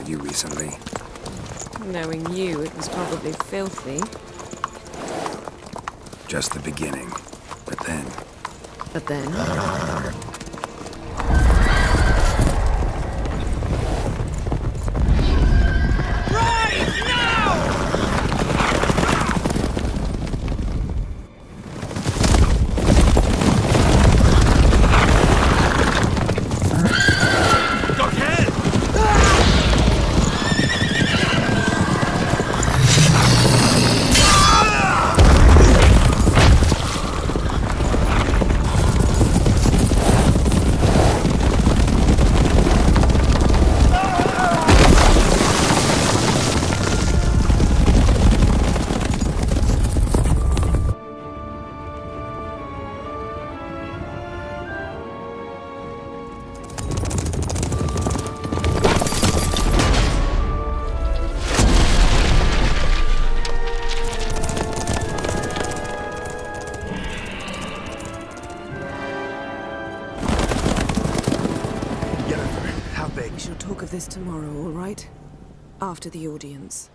about you recently. Knowing you, it was probably filthy. Just the beginning. But then... But then... We shall talk of this tomorrow, all right? After the audience.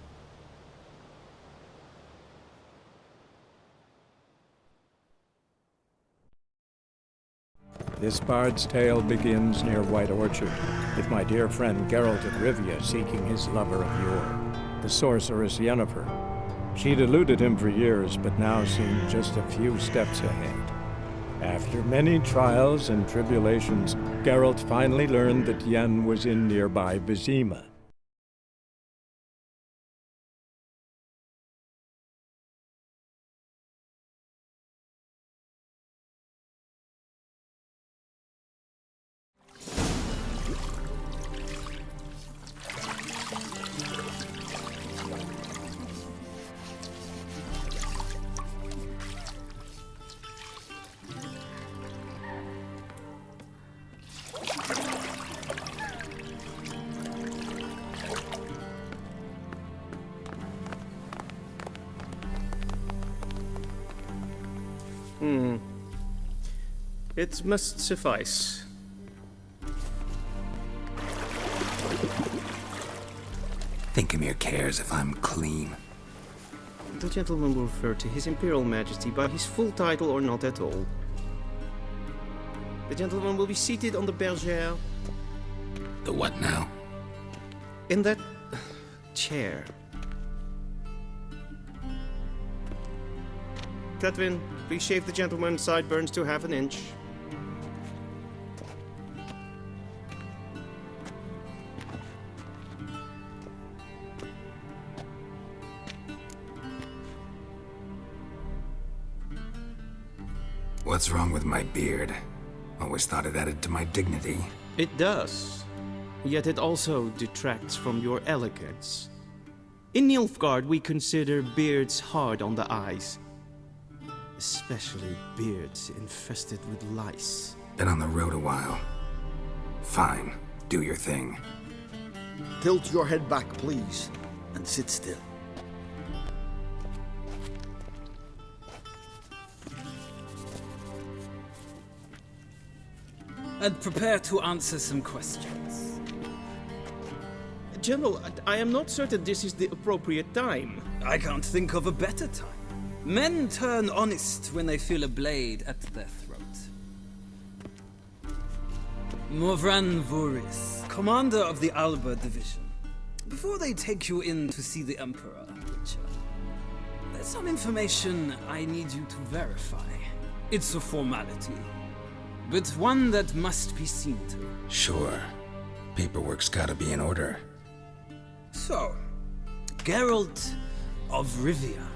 This bard's tale begins near White Orchard, with my dear friend Geralt of Rivia seeking his lover of yore, the sorceress Yennefer. She'd eluded him for years, but now seemed just a few steps ahead. After many trials and tribulations, Geralt finally learned that Yen was in nearby Vizima. It must suffice. Think Emir cares if I'm clean? The gentleman will refer to His Imperial Majesty by his full title or not at all. The gentleman will be seated on the bergère. The what now? In that... chair. Catwin, please shave the gentleman's sideburns to half an inch. What's wrong with my beard? Always thought it added to my dignity. It does. Yet it also detracts from your elegance. In Nilfgaard, we consider beards hard on the eyes. Especially beards infested with lice. Been on the road a while. Fine. Do your thing. Tilt your head back, please, and sit still. And prepare to answer some questions. General, I am not certain this is the appropriate time. I can't think of a better time. Men turn honest when they feel a blade at their throat. Morvran Vuris, commander of the Alba Division. Before they take you in to see the Emperor, Witcher, there's some information I need you to verify. It's a formality, but one that must be seen to. Sure. Paperwork's gotta be in order. So, Geralt of Rivia.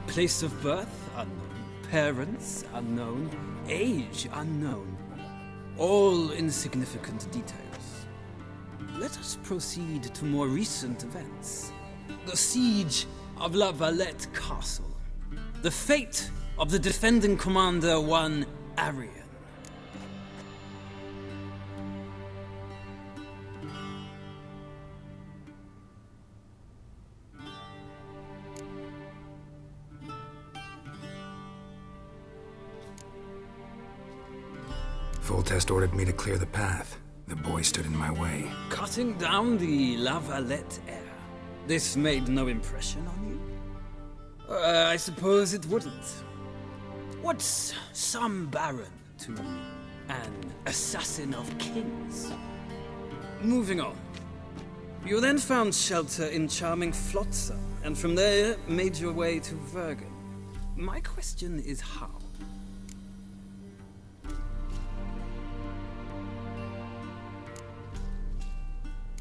Place of birth unknown. Parents unknown. Age unknown. All insignificant details. Let us proceed to more recent events. The siege of La Valette Castle. The fate of the defending commander, one Arian. Foltest ordered me to clear the path. The boy stood in my way. Cutting down the La Valette heir. This made no impression on you? I suppose it wouldn't. What's some baron to an assassin of kings? Moving on. You then found shelter in charming Flotsam, and from there made your way to Vergen. My question is how?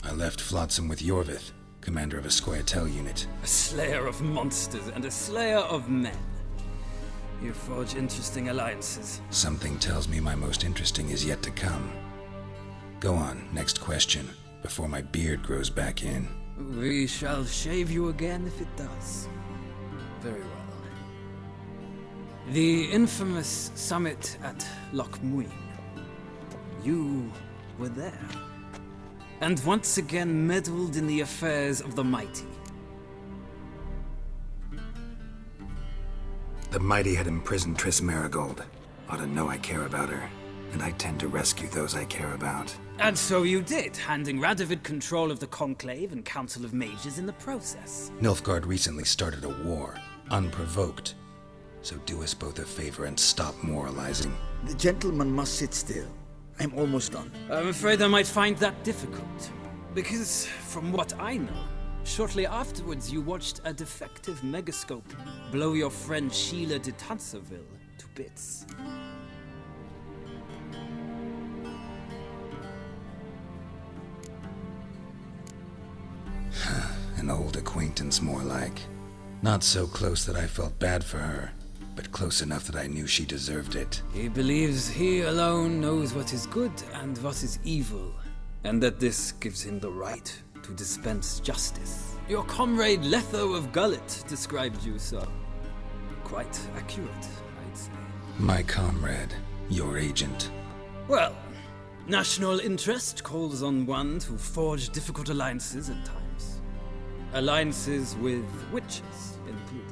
I left Flotsam with Yorvith, commander of a Scoia'tael unit. A slayer of monsters and a slayer of men. You forge interesting alliances. Something tells me my most interesting is yet to come. Go on, next question, before my beard grows back in. We shall shave you again if it does. Very well. The infamous summit at Loch Muin. You were there. And once again meddled in the affairs of the mighty. The mighty had imprisoned Triss Marigold. Ought to know I care about her, and I tend to rescue those I care about. And so you did, handing Radovid control of the Conclave and Council of Mages in the process. Nilfgaard recently started a war, unprovoked. So do us both a favor and stop moralizing. The gentleman must sit still. I'm almost done. I'm afraid I might find that difficult. Because, from what I know, shortly afterwards you watched a defective megascope blow your friend Sheila de Tanserville to bits. An old acquaintance, more like. Not so close that I felt bad for her, but close enough that I knew she deserved it. He believes he alone knows what is good and what is evil, and that this gives him the right to dispense justice. Your comrade Letho of Gullet described you so. Quite accurate, I'd say. My comrade, your agent. Well, national interest calls on one to forge difficult alliances at times. Alliances with witches included.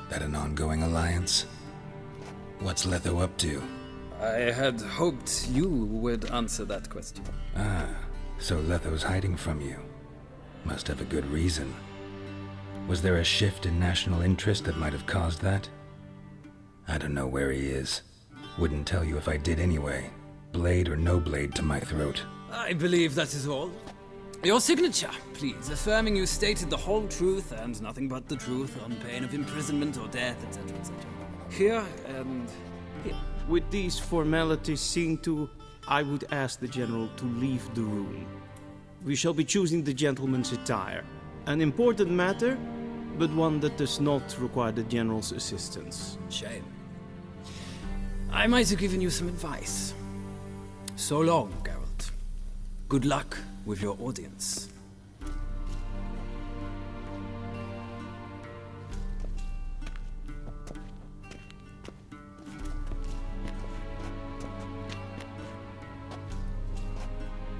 That an ongoing alliance? What's Letho up to? I had hoped you would answer that question. Ah, so Letho's hiding from you. Must have a good reason. Was there a shift in national interest that might have caused that? I don't know where he is. Wouldn't tell you if I did anyway. Blade or no blade to my throat. I believe that is all. Your signature, please, affirming you stated the whole truth and nothing but the truth on pain of imprisonment or death, etc., etc. Here and here. With these formalities seen to, I would ask the general to leave the room. We shall be choosing the gentleman's attire. An important matter, but one that does not require the general's assistance. Shame. I might have given you some advice. So long, Geralt. Good luck with your audience.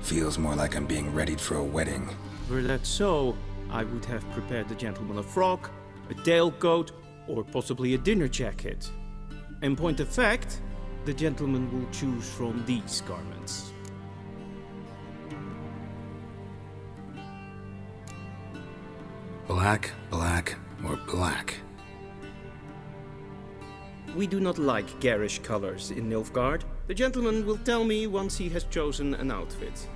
Feels more like I'm being readied for a wedding. Were that so, I would have prepared the gentleman a frock, a tailcoat, or possibly a dinner jacket. In point of fact, the gentleman will choose from these garments. Black, black, or black? We do not like garish colors in Nilfgaard. The gentleman will tell me once he has chosen an outfit.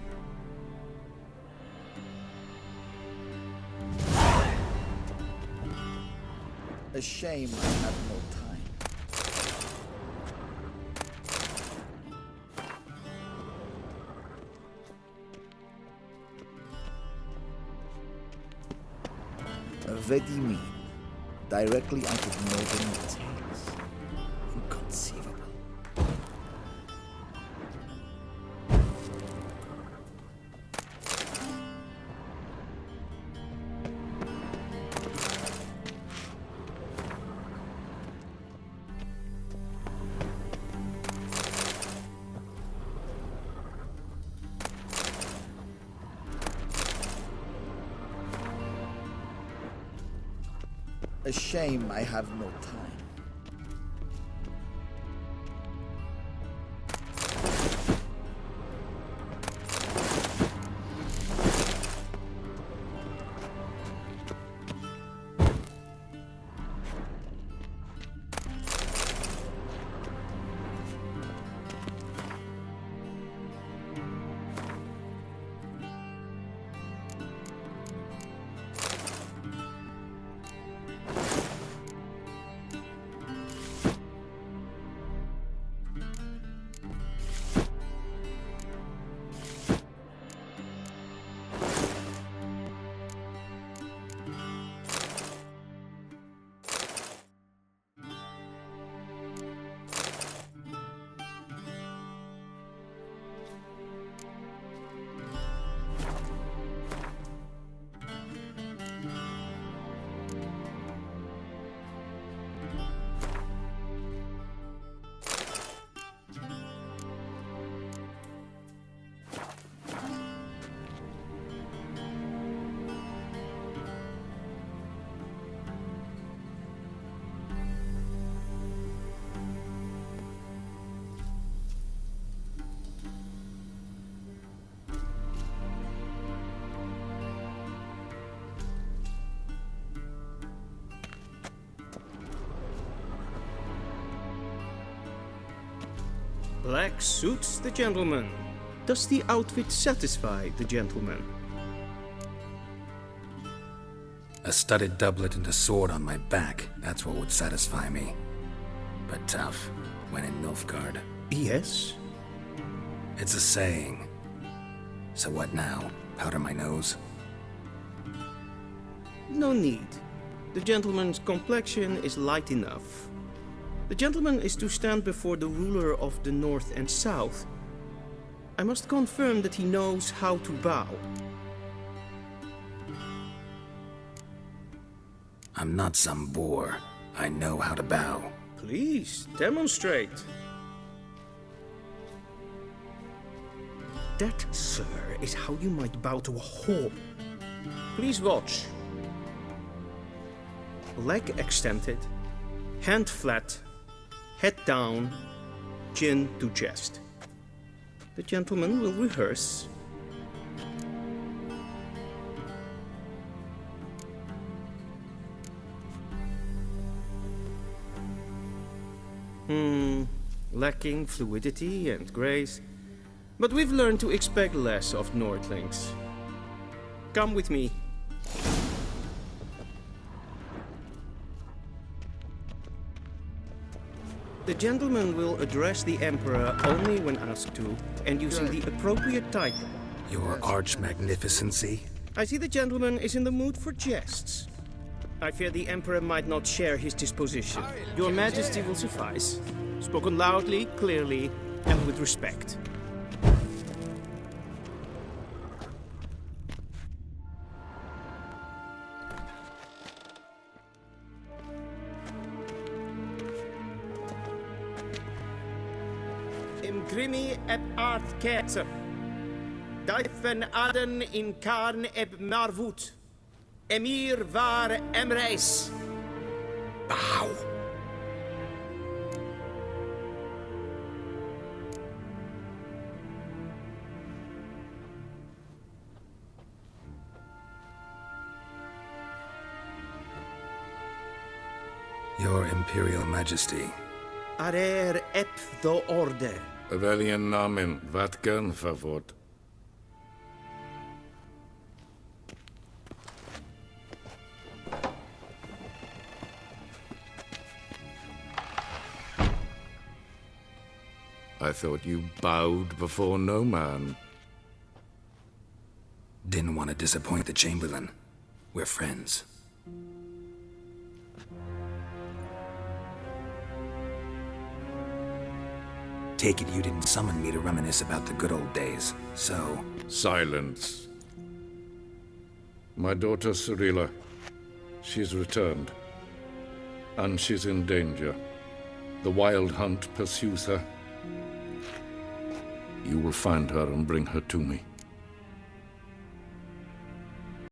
A shame I have no time. Vedimi, directly out of northern tales. Inconceivable. A shame I have no time. Black suits the gentleman. Does the outfit satisfy the gentleman? A studded doublet and a sword on my back, that's what would satisfy me. But tough, when in Nilfgaard. Yes. It's a saying. So what now? Powder my nose? No need. The gentleman's complexion is light enough. The gentleman is to stand before the ruler of the North and South. I must confirm that he knows how to bow. I'm not some boor. I know how to bow. Please, demonstrate. That, sir, is how you might bow to a whore. Please watch. Leg extended, hand flat, head down, chin to chest. The gentleman will rehearse. Lacking fluidity and grace. But we've learned to expect less of Nordlings. Come with me. The gentleman will address the Emperor only when asked to, and using the appropriate title. Your arch-magnificency? I see the gentleman is in the mood for jests. I fear the Emperor might not share his disposition. Your Majesty will suffice. Spoken loudly, clearly, and with respect. Imgrimi eb art ketzer. Dijfen aden in karn eb marvoet. Emir var emreis. Bow! Your Imperial Majesty. Arer ep the orde. Weljen namen, wat kan favort? I thought you bowed before no man. Didn't want to disappoint the Chamberlain. We're friends. Take it you didn't summon me to reminisce about the good old days, so... Silence. My daughter Cyrilla, she's returned. And she's in danger. The Wild Hunt pursues her. You will find her and bring her to me.